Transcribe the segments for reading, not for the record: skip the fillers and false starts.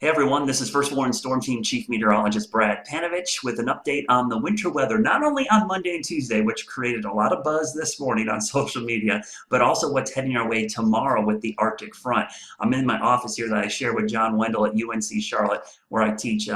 Hey everyone, this is First Warren Storm Team Chief Meteorologist Brad Panovich with an update on the winter weather, not only on Monday and Tuesday, which created a lot of buzz this morning on social media, but also what's heading our way tomorrow with the Arctic front. I'm in my office here that I share with John Wendell at UNC Charlotte, where I teach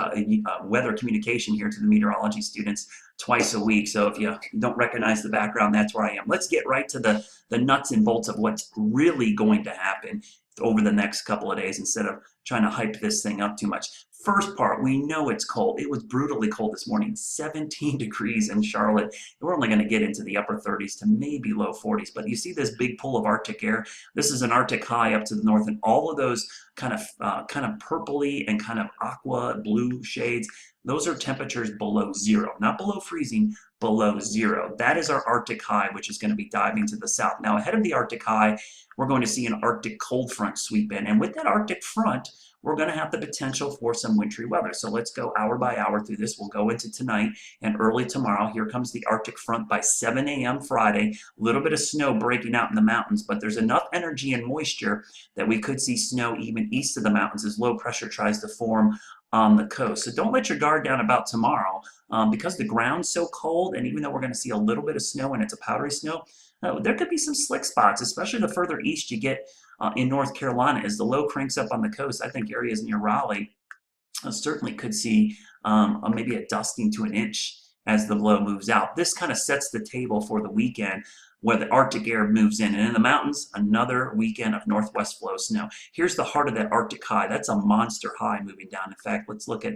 weather communication here to the meteorology students twice a week. So if you don't recognize the background, that's where I am. Let's get right to the nuts and bolts of what's really going to happen over the next couple of days instead of trying to hype this thing up too much. First part, we know it's cold. It was brutally cold this morning, 17 degrees in Charlotte. We're only going to get into the upper 30s to maybe low 40s, but you see this big pool of Arctic air. This is an Arctic high up to the north, and all of those kind of purpley and kind of aqua blue shades, those are temperatures below zero, not below freezing, below zero. That is our Arctic high, which is going to be diving to the south. Now, ahead of the Arctic high, we're going to see an Arctic cold front sweep in. And with that Arctic front, we're going to have the potential for some wintry weather. So let's go hour by hour through this. We'll go into tonight and early tomorrow. Here comes the Arctic front by 7 a.m. Friday. A little bit of snow breaking out in the mountains, but there's enough energy and moisture that we could see snow even east of the mountains as low pressure tries to form on the coast. So don't let your guard down about tomorrow because the ground's so cold, and even though we're going to see a little bit of snow and it's a powdery snow, there could be some slick spots, especially the further east you get in North Carolina. As the low cranks up on the coast, I think areas near Raleigh certainly could see maybe a dusting to an inch as the low moves out. This kind of sets the table for the weekend where the Arctic air moves in. And in the mountains, another weekend of northwest flow snow. Here's the heart of that Arctic high. That's a monster high moving down. In fact, let's look at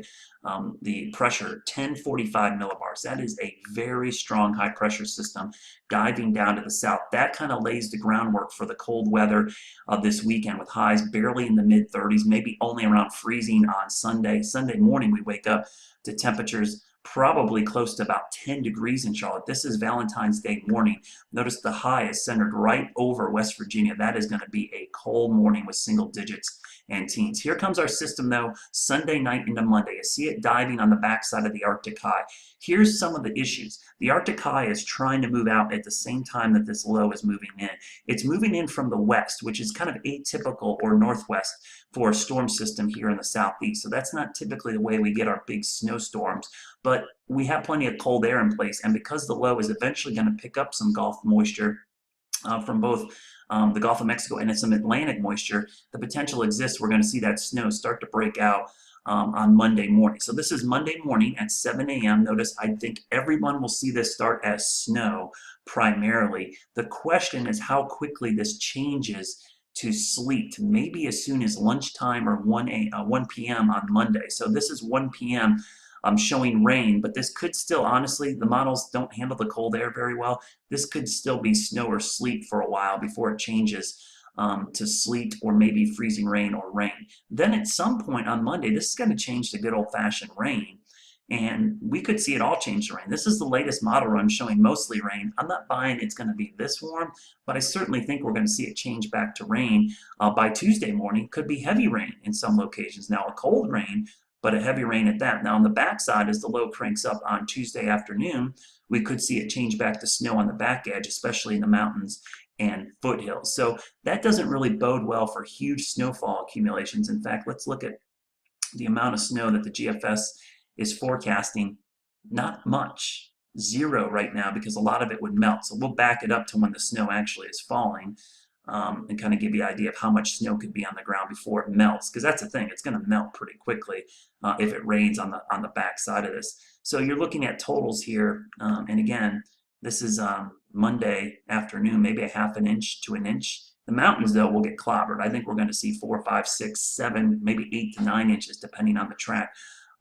the pressure, 1045 millibars. That is a very strong high pressure system diving down to the south. That kind of lays the groundwork for the cold weather of this weekend with highs barely in the mid 30s, maybe only around freezing on Sunday. Sunday morning, we wake up to temperatures probably close to about 10 degrees in Charlotte. This is Valentine's Day morning. Notice the high is centered right over West Virginia. That is going to be a cold morning with single digits and teens. Here comes our system, though, Sunday night into Monday. You see it diving on the backside of the Arctic high. Here's some of the issues. The Arctic high is trying to move out at the same time that this low is moving in. It's moving in from the west, which is kind of atypical, or northwest, for a storm system here in the southeast. So that's not typically the way we get our big snowstorms, but we have plenty of cold air in place. And because the low is eventually going to pick up some Gulf moisture from both the Gulf of Mexico and some Atlantic moisture, the potential exists. We're going to see that snow start to break out on Monday morning. So this is Monday morning at 7 a.m. Notice I think everyone will see this start as snow primarily. The question is how quickly this changes to sleet, maybe as soon as lunchtime or 1 p.m. on Monday. So this is 1 p.m. Showing rain, but this could still, honestly, the models don't handle the cold air very well. This could still be snow or sleet for a while before it changes to sleet or maybe freezing rain or rain. Then at some point on Monday, this is going to change to good old-fashioned rain, and we could see it all change to rain. This is the latest model run showing mostly rain. I'm not buying it's going to be this warm, but I certainly think we're going to see it change back to rain by Tuesday morning. Could be heavy rain in some locations. Now, a cold rain, but a heavy rain at that. Now, on the backside, as the low cranks up on Tuesday afternoon, we could see it change back to snow on the back edge, especially in the mountains and foothills. So that doesn't really bode well for huge snowfall accumulations. In fact, let's look at the amount of snow that the GFS is forecasting. Not much, zero right now, because a lot of it would melt. So we'll back it up to when the snow actually is falling and kind of give you an idea of how much snow could be on the ground before it melts, because that's the thing, it's going to melt pretty quickly if it rains on the back side of this. So you're looking at totals here, and again, this is Monday afternoon, maybe a half an inch to an inch. The mountains, though, will get clobbered. I think we're going to see 4, 5, 6, 7, maybe 8 to 9 inches, depending on the track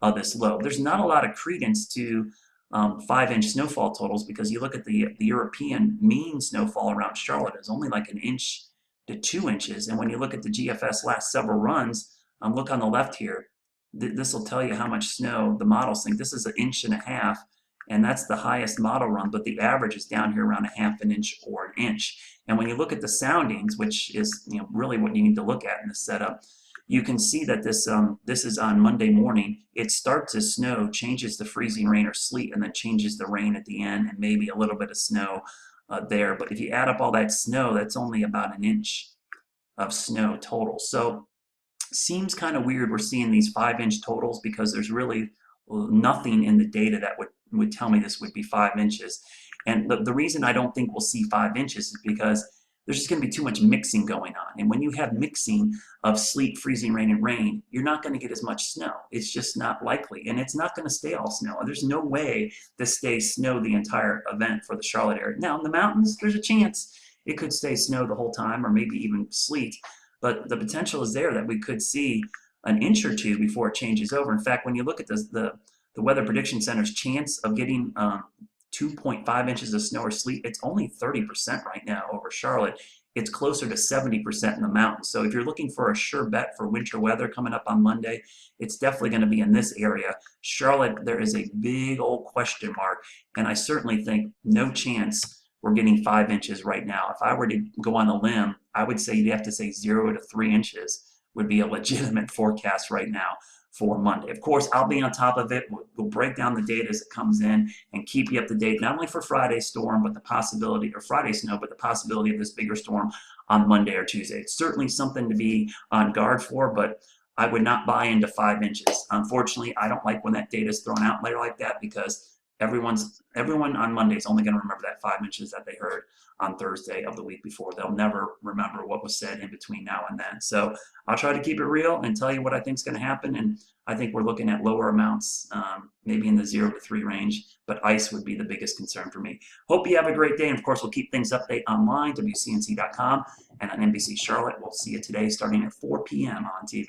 of this low. There's not a lot of credence to 5-inch snowfall totals, because you look at the European mean snowfall around Charlotte is only like 1 inch to 2 inches. And when you look at the GFS last several runs, look on the left here, this will tell you how much snow the models think. This is 1.5 inches, and that's the highest model run, but the average is down here around 1/2 inch or 1 inch. And when you look at the soundings, which is really what you need to look at in the setup, you can see that this is on Monday morning. It starts as snow, changes to freezing rain or sleet, and then changes the rain at the end, and maybe a little bit of snow there. But if you add up all that snow, that's only about 1 inch of snow total. So Seems kind of weird we're seeing these 5-inch totals because there's really nothing in the data that would tell me this would be 5 inches. And the reason I don't think we'll see 5 inches is because there's just going to be too much mixing going on. And when you have mixing of sleet, freezing rain, and rain, you're not going to get as much snow. It's just not likely. And it's not going to stay all snow. There's no way this stays snow the entire event for the Charlotte area. Now, in the mountains, there's a chance it could stay snow the whole time or maybe even sleet. But the potential is there that we could see an inch or two before it changes over. In fact, when you look at the Weather Prediction Center's chance of getting 2.5 inches of snow or sleet, it's only 30% right now over Charlotte. It's closer to 70% in the mountains. So if you're looking for a sure bet for winter weather coming up on Monday, it's definitely going to be in this area. Charlotte, there is a big old question mark, and I certainly think no chance we're getting 5 inches right now. If I were to go on a limb, I would say you'd have to say 0 to 3 inches would be a legitimate forecast right now for Monday. Of course, I'll be on top of it. We'll break down the data as it comes in and keep you up to date, not only for Friday's storm, but the possibility, or Friday snow, but the possibility of this bigger storm on Monday or Tuesday. It's certainly something to be on guard for, but I would not buy into 5 inches. Unfortunately, I don't like when that data is thrown out there like that because everyone on Monday is only going to remember that 5 inches that they heard on Thursday of the week before. They'll never remember what was said in between now and then. So I'll try to keep it real and tell you what I think is going to happen. And I think we're looking at lower amounts, maybe in the 0 to 3 range, but ice would be the biggest concern for me. Hope you have a great day. And of course, we'll keep things update online, wcnc.com, and on NBC Charlotte. We'll see you today starting at 4 p.m. on TV.